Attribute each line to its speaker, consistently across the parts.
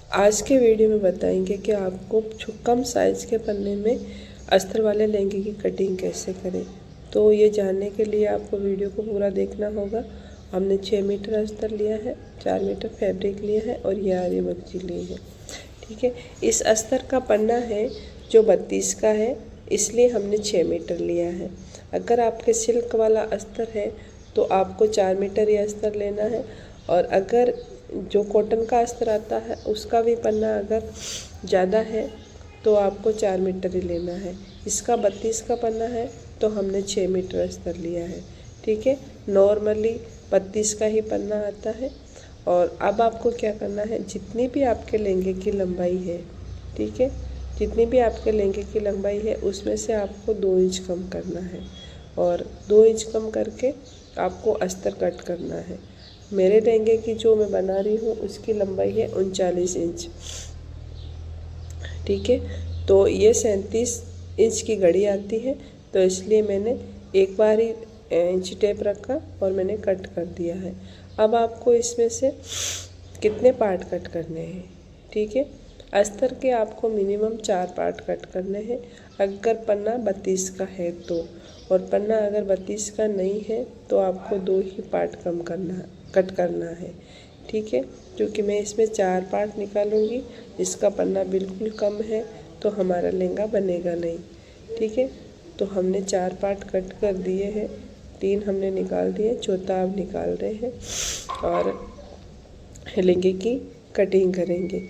Speaker 1: आज के वीडियो में बताएंगे कि आपको कम साइज़ के पन्ने में अस्तर वाले लहंगे की कटिंग कैसे करें। तो ये जानने के लिए आपको वीडियो को पूरा देखना होगा। हमने 6 मीटर अस्तर लिया है, 4 मीटर फैब्रिक लिया है और ये आरी बक्सी ली है। ठीक है, इस अस्तर का पन्ना है जो 32 का है, इसलिए हमने 6 मीटर लिया है। अगर आपके सिल्क वाला अस्तर है तो आपको 4 मीटर ही अस्तर लेना है, और अगर जो कॉटन का अस्तर आता है उसका भी पन्ना अगर ज़्यादा है तो आपको 4 मीटर ही लेना है। इसका 32 का पन्ना है तो हमने 6 मीटर अस्तर लिया है। ठीक है, नॉर्मली 32 का ही पन्ना आता है। और अब आपको क्या करना है, जितनी भी आपके लहंगे की लंबाई है, ठीक है, जितनी भी आपके लहंगे की लंबाई है उसमें से आपको 2 इंच कम करना है, और 2 इंच कम करके आपको अस्तर कट करना है। मेरे लहंगे की जो मैं बना रही हूँ उसकी लंबाई है 39 इंच। ठीक है, तो ये 37 इंच की घड़ी आती है, तो इसलिए मैंने एक बार ही इंची टेप रखा और मैंने कट कर दिया है। अब आपको इसमें से कितने पार्ट कट करने हैं। ठीक है, अस्तर के आपको मिनिमम 4 पार्ट कट करने हैं अगर पन्ना 32 का है तो, और पन्ना अगर 32 का नहीं है तो आपको 2 ही पार्ट कट करना है। ठीक है, क्योंकि मैं इसमें 4 पार्ट निकालूंगी, इसका पन्ना बिल्कुल कम है तो हमारा लहंगा बनेगा नहीं। ठीक है, तो हमने 4 पार्ट कट कर दिए हैं, 3 हमने निकाल दिए, चौथा अब निकाल रहे हैं और लहंगे की कटिंग करेंगे।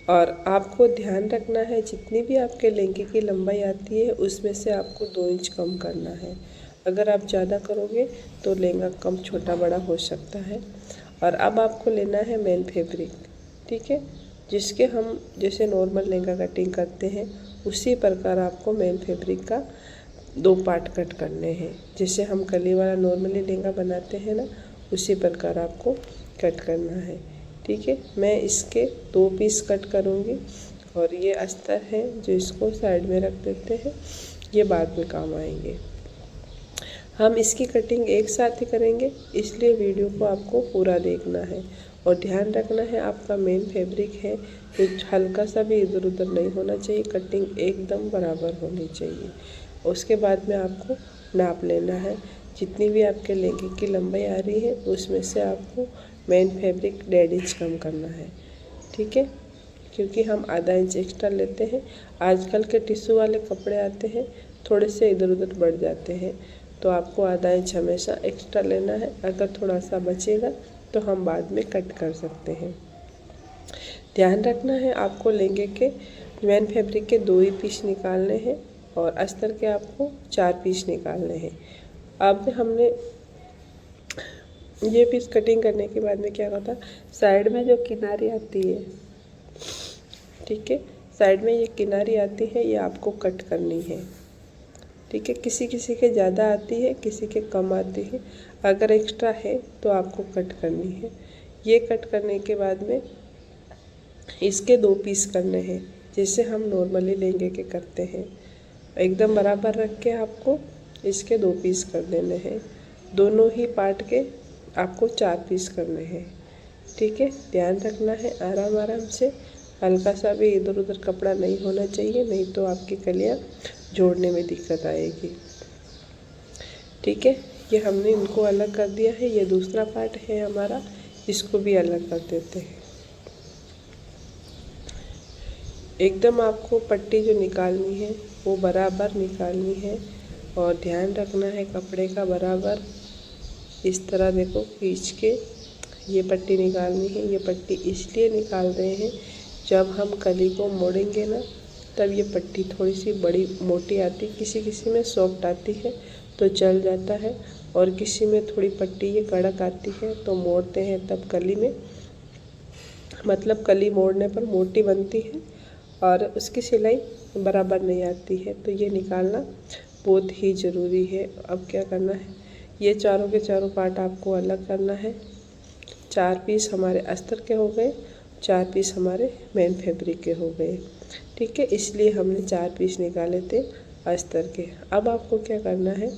Speaker 1: और आपको ध्यान रखना है, जितनी भी आपके लहंगे की लंबाई आती है उसमें से आपको 2 इंच कम करना है। अगर आप ज़्यादा करोगे तो लहंगा कम छोटा बड़ा हो सकता है। और अब आपको लेना है मेन फैब्रिक। ठीक है, जिसके हम जैसे नॉर्मल लहंगा कटिंग करते हैं उसी प्रकार आपको मेन फैब्रिक का 2 पार्ट कट करने हैं। जैसे हम कली वाला नॉर्मली लहंगा बनाते हैं ना, उसी प्रकार आपको कट करना है। ठीक है, मैं इसके 2 पीस कट करूँगी, और ये अस्तर है जो इसको साइड में रख देते हैं, ये बाद में काम आएंगे। हम इसकी कटिंग एक साथ ही करेंगे, इसलिए वीडियो को आपको पूरा देखना है। और ध्यान रखना है, आपका मेन फैब्रिक है तो हल्का सा भी इधर उधर नहीं होना चाहिए, कटिंग एकदम बराबर होनी चाहिए। उसके बाद में आपको नाप लेना है, जितनी भी आपके लहंगे की लंबाई आ रही है उसमें से आपको मेन फैब्रिक 1.5 इंच कम करना है। ठीक है, क्योंकि हम आधा इंच एक्स्ट्रा लेते हैं। आजकल के टिश्यू वाले कपड़े आते हैं, थोड़े से इधर उधर बढ़ जाते हैं, तो आपको आधा इंच हमेशा एक्स्ट्रा लेना है। अगर थोड़ा सा बचेगा तो हम बाद में कट कर सकते हैं। ध्यान रखना है, आपको लहंगे के मेन फैब्रिक के 2 ही पीस निकालने हैं और अस्तर के आपको 4 पीस निकालने हैं। अब हमने ये पीस कटिंग करने के बाद में क्या होता, साइड में जो किनारी आती है, ठीक है, साइड में ये किनारी आती है, ये आपको कट करनी है। ठीक है, किसी किसी के ज़्यादा आती है, किसी के कम आती है। अगर एक्स्ट्रा है तो आपको कट करनी है। ये कट करने के बाद में इसके 2 पीस करने हैं, जैसे हम नॉर्मली लहंगे के करते हैं। एकदम बराबर रख के आपको इसके 2 पीस कर देने हैं। दोनों ही पार्ट के आपको 4 पीस करने हैं। ठीक है, ध्यान रखना है, आराम आराम से, हल्का सा भी इधर उधर कपड़ा नहीं होना चाहिए, नहीं तो आपकी कलियाँ जोड़ने में दिक्कत आएगी। ठीक है, ये हमने इनको अलग कर दिया है। ये दूसरा पार्ट है हमारा, इसको भी अलग कर देते हैं। एकदम आपको पट्टी जो निकालनी है वो बराबर निकालनी है, और ध्यान रखना है कपड़े का बराबर इस तरह देखो खींच के ये पट्टी निकालनी है। ये पट्टी इसलिए निकाल रहे हैं, जब हम कली को मोड़ेंगे ना तब ये पट्टी थोड़ी सी बड़ी मोटी आती, किसी किसी में सॉफ्ट आती है तो चल जाता है, और किसी में थोड़ी पट्टी ये कड़क आती है तो मोड़ते हैं तब कली में, मतलब कली मोड़ने पर मोटी बनती है और उसकी सिलाई बराबर नहीं आती है, तो ये निकालना बहुत ही ज़रूरी है। अब क्या करना है, ये चारों के चारों पार्ट आपको अलग करना है। 4 पीस हमारे अस्तर के हो गए, 4 पीस हमारे मेन फैब्रिक के हो गए। ठीक है, इसलिए हमने 4 पीस निकाले थे अस्तर के। अब आपको क्या करना है,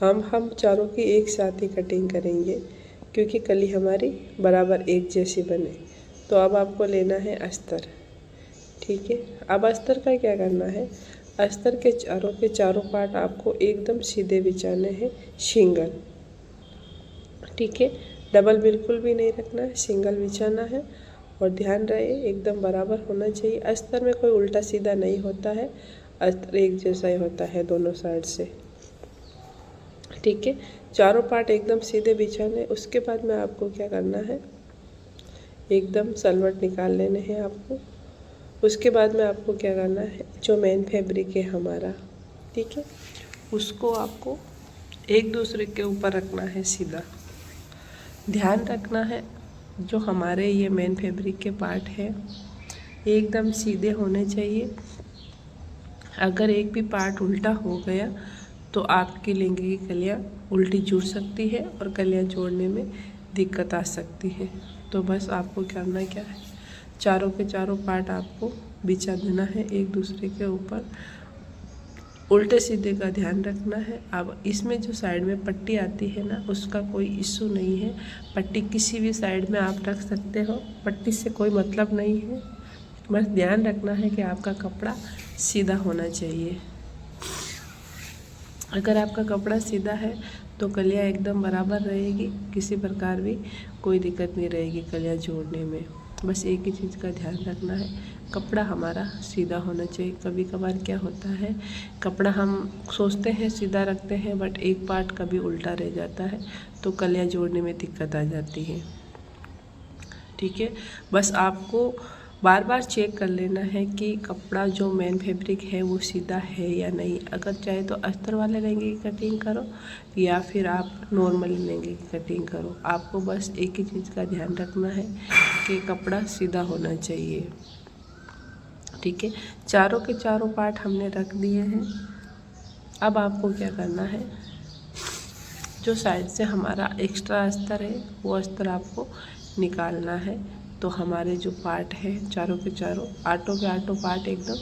Speaker 1: हम चारों की एक साथ ही कटिंग करेंगे, क्योंकि कली हमारी बराबर एक जैसी बने। तो अब आपको लेना है अस्तर। ठीक है, अब अस्तर का क्या करना है, अस्तर के चारों पार्ट आपको एकदम सीधे बिछाने हैं, सिंगल। ठीक है, डबल बिल्कुल भी नहीं रखना है, सिंगल बिछाना है। और ध्यान रहे एकदम बराबर होना चाहिए। अस्तर में कोई उल्टा सीधा नहीं होता है, अस्तर एक जैसा ही होता है दोनों साइड से। ठीक है, चारों पार्ट एकदम सीधे बिछाने। उसके बाद में आपको क्या करना है, एकदम सलवट निकाल लेने हैं आपको। उसके बाद में आपको क्या करना है, जो मेन फैब्रिक है हमारा, ठीक है, उसको आपको एक दूसरे के ऊपर रखना है सीधा। ध्यान रखना है जो हमारे ये मेन फैब्रिक के पार्ट है एकदम सीधे होने चाहिए। अगर एक भी पार्ट उल्टा हो गया तो आपकी लहंगे की कलियाँ उल्टी जुड़ सकती है और कलियाँ जोड़ने में दिक्कत आ सकती है। तो बस आपको करना क्या है, चारों के चारों पार्ट आपको बिछा देना है एक दूसरे के ऊपर। उल्टे सीधे का ध्यान रखना है। अब इसमें जो साइड में पट्टी आती है ना, उसका कोई इशू नहीं है। पट्टी किसी भी साइड में आप रख सकते हो, पट्टी से कोई मतलब नहीं है। बस ध्यान रखना है कि आपका कपड़ा सीधा होना चाहिए। अगर आपका कपड़ा सीधा है तो कलियाँ एकदम बराबर रहेगी, किसी प्रकार भी कोई दिक्कत नहीं रहेगी कलियाँ जोड़ने में। बस एक ही चीज़ का ध्यान रखना है, कपड़ा हमारा सीधा होना चाहिए। कभी कभार क्या होता है, कपड़ा हम सोचते हैं सीधा रखते हैं बट एक पार्ट कभी उल्टा रह जाता है तो कलियाँ जोड़ने में दिक्कत आ जाती है। ठीक है, बस आपको बार बार चेक कर लेना है कि कपड़ा जो मेन फैब्रिक है वो सीधा है या नहीं। अगर चाहे तो अस्तर वाले लहंगे की कटिंग करो या फिर आप नॉर्मल लहंगे की कटिंग करो। आपको बस एक ही चीज़ का ध्यान रखना है कि कपड़ा सीधा होना चाहिए। ठीक है, चारों के चारों पार्ट हमने रख दिए हैं। अब आपको क्या करना है, जो साइड से हमारा एक्स्ट्रा अस्तर है वो अस्तर आपको निकालना है। तो हमारे जो पार्ट है चारों के चारों आठों पार्ट एकदम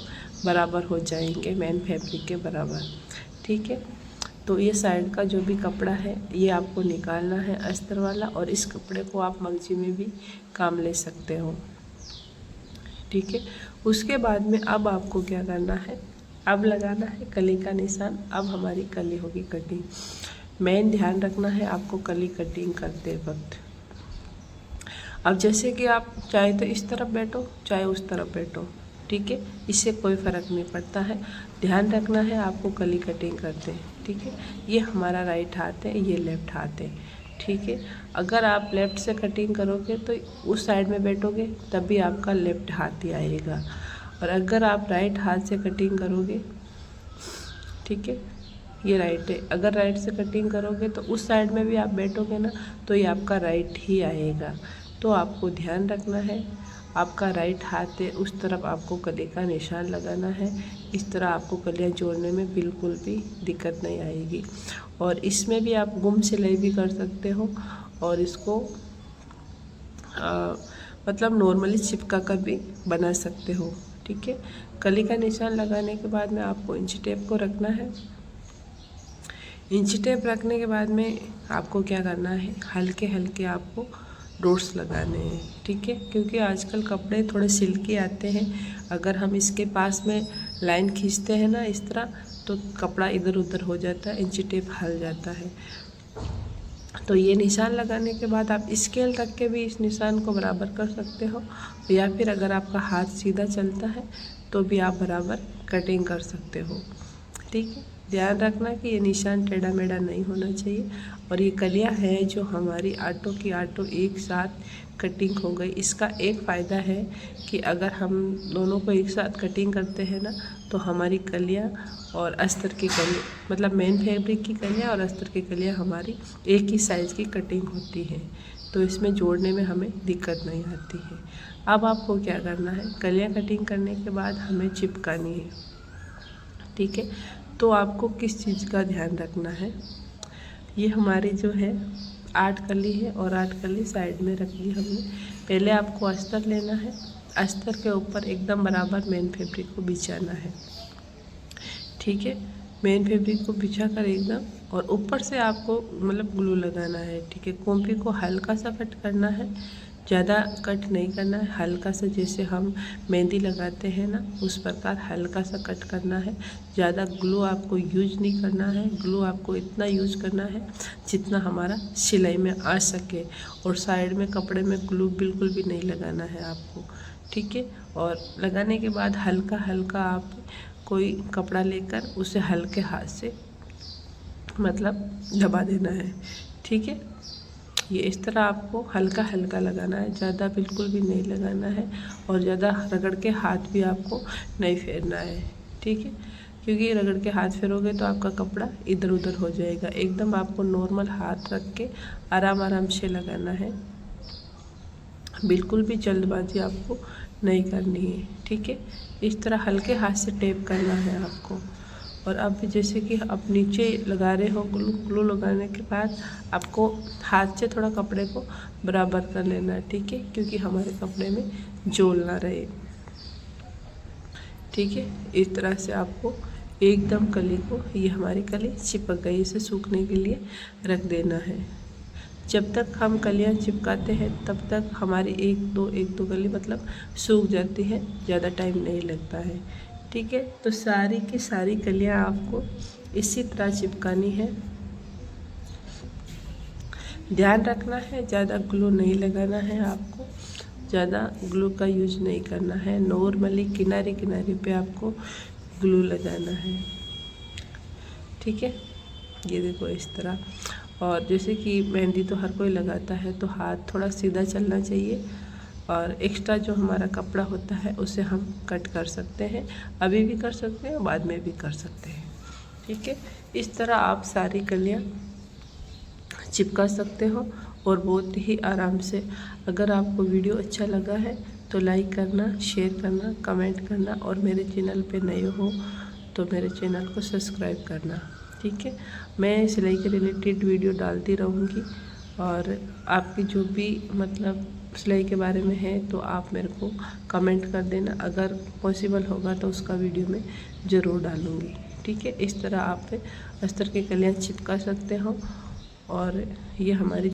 Speaker 1: बराबर हो जाएंगे, मेन फैब्रिक के बराबर। ठीक है, तो ये साइड का जो भी कपड़ा है ये आपको निकालना है अस्तर वाला, और इस कपड़े को आप मगजी में भी काम ले सकते हो। ठीक है, उसके बाद में अब आपको क्या करना है, अब लगाना है कली का निशान। अब हमारी कली होगी कटिंग। मेन ध्यान रखना है आपको कली कटिंग करते वक्त। अब जैसे कि आप चाहे तो इस तरफ बैठो चाहे उस तरफ बैठो, ठीक है, इससे कोई फ़र्क नहीं पड़ता है। ध्यान रखना है आपको कली कटिंग करते हैं। ठीक है, ये हमारा राइट हाथ है, ये लेफ़्ट हाथ है। ठीक है, अगर आप लेफ़्ट से कटिंग करोगे तो उस साइड में बैठोगे तब भी आपका लेफ़्ट हाथ ही आएगा, और अगर आप राइट हाथ से कटिंग करोगे, ठीक है, ये राइट है, अगर राइट से कटिंग करोगे तो उस साइड में भी आप बैठोगे ना तो ये आपका राइट ही आएगा। तो आपको ध्यान रखना है, आपका राइट हाथ है उस तरफ आपको कली का निशान लगाना है। इस तरह आपको कलियाँ जोड़ने में बिल्कुल भी दिक्कत नहीं आएगी। और इसमें भी आप गुम सिलाई भी कर सकते हो और इसको मतलब नॉर्मली चिपका कर भी बना सकते हो। ठीक है, कली का निशान लगाने के बाद में आपको इंची टेप को रखना है। इंची टेप रखने के बाद में आपको क्या करना है, हल्के हल्के आपको डॉट्स लगाने हैं। ठीक है, क्योंकि आजकल कपड़े थोड़े सिल्की आते हैं, अगर हम इसके पास में लाइन खींचते हैं ना इस तरह तो कपड़ा इधर उधर हो जाता है, इंची टेप हल जाता है। तो ये निशान लगाने के बाद आप स्केल रख के भी इस निशान को बराबर कर सकते हो, या फिर अगर आपका हाथ सीधा चलता है तो भी आप बराबर कटिंग कर सकते हो। ठीक है, ध्यान रखना कि ये निशान टेढ़ा मेढ़ा नहीं होना चाहिए। और ये कलियाँ हैं जो हमारी आटों की आटों एक साथ कटिंग हो गई। इसका एक फ़ायदा है कि अगर हम दोनों को एक साथ कटिंग करते हैं ना तो हमारी कलियाँ और अस्तर की कलियाँ, मतलब मेन फैब्रिक की कलियाँ और अस्तर की कलियाँ हमारी एक ही साइज़ की कटिंग होती है, तो इसमें जोड़ने में हमें दिक्कत नहीं आती है। अब आपको क्या करना है, कलियाँ कटिंग करने के बाद हमें चिपकानी है। ठीक है, तो आपको किस चीज़ का ध्यान रखना है, ये हमारी जो है 8 कली है और 8 कली साइड में रख दी हमने। पहले आपको अस्तर लेना है, अस्तर के ऊपर एकदम बराबर मेन फैब्रिक को बिछाना है। ठीक है, मेन फैब्रिक को बिछा कर एकदम, और ऊपर से आपको मतलब ग्लू लगाना है। ठीक है, कॉम्पी को हल्का सा कट करना है, ज़्यादा कट नहीं करना है, हल्का सा जैसे हम मेहंदी लगाते हैं ना उस प्रकार हल्का सा कट करना है। ज़्यादा ग्लू आपको यूज नहीं करना है, ग्लू आपको इतना यूज करना है जितना हमारा सिलाई में आ सके, और साइड में कपड़े में ग्लू बिल्कुल भी नहीं लगाना है आपको, ठीक है। और लगाने के बाद हल्का हल्का आप कोई कपड़ा लेकर उसे हल्के हाथ से मतलब दबा देना है, ठीक है। ये इस तरह आपको हल्का हल्का लगाना है, ज़्यादा बिल्कुल भी नहीं लगाना है, और ज़्यादा रगड़ के हाथ भी आपको नहीं फेरना है, ठीक है। क्योंकि रगड़ के हाथ फेरोगे तो आपका कपड़ा इधर उधर हो जाएगा। एकदम आपको नॉर्मल हाथ रख के आराम आराम से लगाना है, बिल्कुल भी जल्दबाजी आपको नहीं करनी है, ठीक है। इस तरह हल्के हाथ से टेप करना है आपको। और अब जैसे कि आप नीचे लगा रहे हो ग्लू लगाने के बाद आपको हाथ से थोड़ा कपड़े को बराबर कर लेना है, ठीक है, क्योंकि हमारे कपड़े में झोल ना रहे, ठीक है। इस तरह से आपको एकदम कली को, ये हमारी कली चिपक गई, इसे सूखने के लिए रख देना है। जब तक हम कलियाँ चिपकाते हैं तब तक हमारी एक दो कली मतलब सूख जाती है, ज़्यादा टाइम नहीं लगता है, ठीक है। तो सारी की सारी कलियाँ आपको इसी तरह चिपकानी है। ध्यान रखना है ज़्यादा ग्लू नहीं लगाना है आपको, ज़्यादा ग्लू का यूज नहीं करना है, नॉर्मली किनारे किनारे पे आपको ग्लू लगाना है, ठीक है। ये देखो इस तरह। और जैसे कि मेहंदी तो हर कोई लगाता है तो हाथ थोड़ा सीधा चलना चाहिए, और एक्स्ट्रा जो हमारा कपड़ा होता है उसे हम कट कर सकते हैं, अभी भी कर सकते हैं, बाद में भी कर सकते हैं, ठीक है। इस तरह आप सारी कलियाँ चिपका सकते हो और बहुत ही आराम से। अगर आपको वीडियो अच्छा लगा है तो लाइक करना, शेयर करना, कमेंट करना, और मेरे चैनल पे नए हो तो मेरे चैनल को सब्सक्राइब करना, ठीक है। मैं सिलाई के रिलेटेड वीडियो डालती रहूँगी, और आपकी जो भी मतलब सिलाई के बारे में है तो आप मेरे को कमेंट कर देना, अगर पॉसिबल होगा तो उसका वीडियो मैं ज़रूर डालूँगी, ठीक है। इस तरह आप अस्तर की कलियाँ चिपका सकते हो, और ये हमारी